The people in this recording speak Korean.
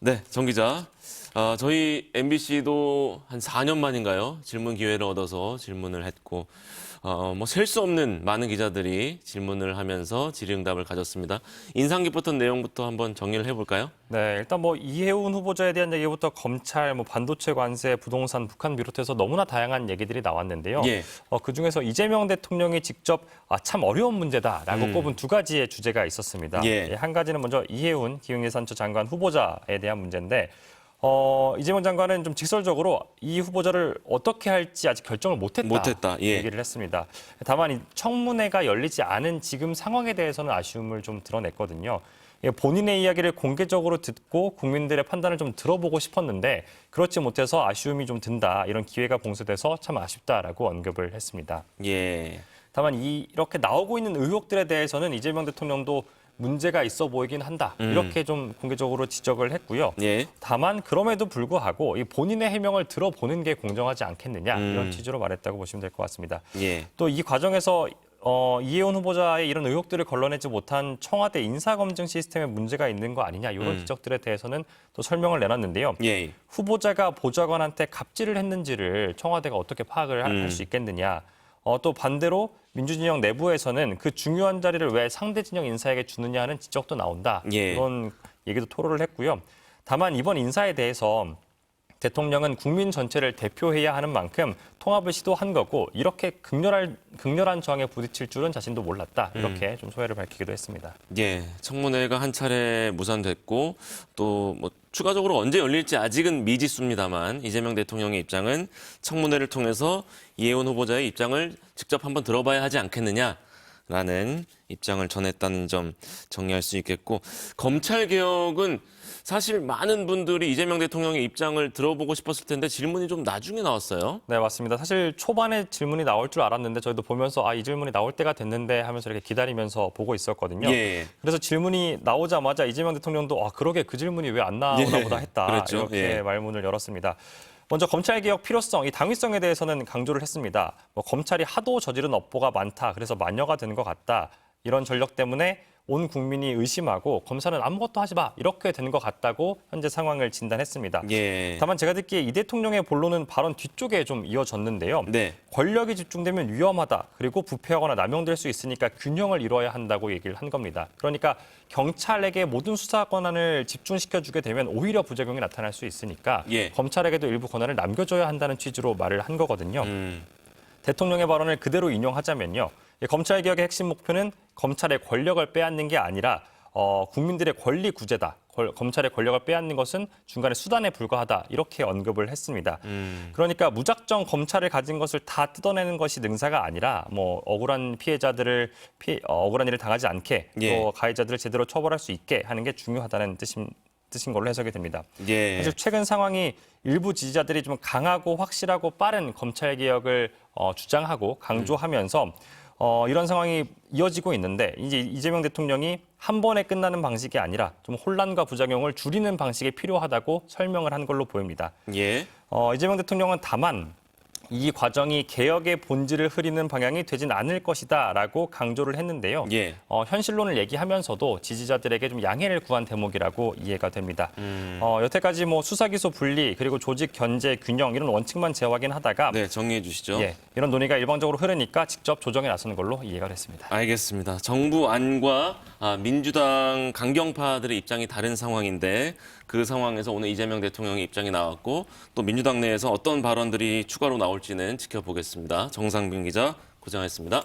네, 정 기자. 저희 MBC도 한 4년 만인가요? 질문 기회를 얻어서 질문을 했고, 뭐 셀 수 없는 많은 기자들이 질문을 하면서 질의응답을 가졌습니다. 인상 깊었던 내용부터 한번 정리를 해볼까요? 네, 일단 뭐 이해운 후보자에 대한 얘기부터 검찰, 뭐 반도체 관세, 부동산, 북한 비롯해서 너무나 다양한 얘기들이 나왔는데요. 예. 그중에서 이재명 대통령이 직접 참 어려운 문제다라고 꼽은 두 가지의 주제가 있었습니다. 예. 한 가지는 먼저 이해운 기획예산처 장관 후보자에 대한 문제인데 이재명 장관은 좀 직설적으로 이 후보자를 어떻게 할지 아직 결정을 못했다 예. 얘기를 했습니다. 다만 이 청문회가 열리지 않은 지금 상황에 대해서는 아쉬움을 좀 드러냈거든요. 본인의 이야기를 공개적으로 듣고 국민들의 판단을 좀 들어보고 싶었는데 그렇지 못해서 아쉬움이 좀 든다. 이런 기회가 봉쇄돼서 참 아쉽다라고 언급을 했습니다. 예. 다만 이렇게 나오고 있는 의혹들에 대해서는 이재명 대통령도 문제가 있어 보이긴 한다. 이렇게 좀 공개적으로 지적을 했고요. 예. 다만 그럼에도 불구하고 이 본인의 해명을 들어보는 게 공정하지 않겠느냐. 이런 취지로 말했다고 보시면 될 것 같습니다. 예. 또 이 과정에서 이해운 후보자의 이런 의혹들을 걸러내지 못한 청와대 인사검증 시스템에 문제가 있는 거 아니냐. 이런 지적들에 대해서는 또 설명을 내놨는데요. 예. 후보자가 보좌관한테 갑질을 했는지를 청와대가 어떻게 파악을 할 수 있겠느냐. 또 반대로 민주진영 내부에서는 그 중요한 자리를 왜 상대 진영 인사에게 주느냐 하는 지적도 나온다. 예. 이런 얘기도 토로를 했고요. 다만 이번 인사에 대해서 대통령은 국민 전체를 대표해야 하는 만큼 통합을 시도한 거고 이렇게 극렬한 저항에 부딪힐 줄은 자신도 몰랐다. 이렇게 좀 소회를 밝히기도 했습니다. 예. 청문회가 한 차례 무산됐고 또 뭐 추가적으로 언제 열릴지 아직은 미지수입니다만 이재명 대통령의 입장은 청문회를 통해서 이해운 후보자의 입장을 직접 한번 들어봐야 하지 않겠느냐라는 입장을 전했다는 점 정리할 수 있겠고, 검찰 개혁은 사실 많은 분들이 이재명 대통령의 입장을 들어보고 싶었을 텐데 질문이 좀 나중에 나왔어요. 네, 맞습니다. 사실 초반에 질문이 나올 줄 알았는데 저희도 보면서 이 질문이 나올 때가 됐는데 하면서 이렇게 기다리면서 보고 있었거든요. 예. 그래서 질문이 나오자마자 이재명 대통령도 그러게 그 질문이 왜 안 나오나 보다 했다. 그랬죠. 이렇게 예. 말문을 열었습니다. 먼저 검찰개혁 필요성, 이 당위성에 대해서는 강조를 했습니다. 검찰이 하도 저지른 업보가 많다. 그래서 만여가 된 것 같다. 이런 전력 때문에 온 국민이 의심하고 검사는 아무것도 하지 마. 이렇게 된 것 같다고 현재 상황을 진단했습니다. 예. 다만 제가 듣기에 이 대통령의 본론은 발언 뒤쪽에 좀 이어졌는데요. 네. 권력이 집중되면 위험하다. 그리고 부패하거나 남용될 수 있으니까 균형을 이뤄야 한다고 얘기를 한 겁니다. 그러니까 경찰에게 모든 수사 권한을 집중시켜주게 되면 오히려 부작용이 나타날 수 있으니까 예. 검찰에게도 일부 권한을 남겨줘야 한다는 취지로 말을 한 거거든요. 대통령의 발언을 그대로 인용하자면요. 검찰개혁의 핵심 목표는 검찰의 권력을 빼앗는 게 아니라 국민들의 권리 구제다. 검찰의 권력을 빼앗는 것은 중간에 수단에 불과하다. 이렇게 언급을 했습니다. 그러니까 무작정 검찰을 가진 것을 다 뜯어내는 것이 능사가 아니라 뭐 억울한 피해자들을 억울한 일을 당하지 않게 예. 또 가해자들을 제대로 처벌할 수 있게 하는 게 중요하다는 뜻인 걸로 해석이 됩니다. 예. 사실 최근 상황이 일부 지지자들이 좀 강하고 확실하고 빠른 검찰 개혁을 주장하고 강조하면서 이런 상황이 이어지고 있는데 이제 이재명 대통령이 한 번에 끝나는 방식이 아니라 좀 혼란과 부작용을 줄이는 방식이 필요하다고 설명을 한 걸로 보입니다. 예. 이재명 대통령은 다만 이 과정이 개혁의 본질을 흐리는 방향이 되진 않을 것이다라고 강조를 했는데요. 예. 현실론을 얘기하면서도 지지자들에게 좀 양해를 구한 대목이라고 이해가 됩니다. 여태까지 뭐 수사기소 분리 그리고 조직 견제 균형 이런 원칙만 재확인하다가 네, 정리해 주시죠. 예, 이런 논의가 일방적으로 흐르니까 직접 조정에 나서는 걸로 이해가 됐습니다. 알겠습니다. 정부 안과 민주당 강경파들의 입장이 다른 상황인데 그 상황에서 오늘 이재명 대통령의 입장이 나왔고 또 민주당 내에서 어떤 발언들이 추가로 나올지는 지켜보겠습니다. 정상빈 기자 고생하셨습니다.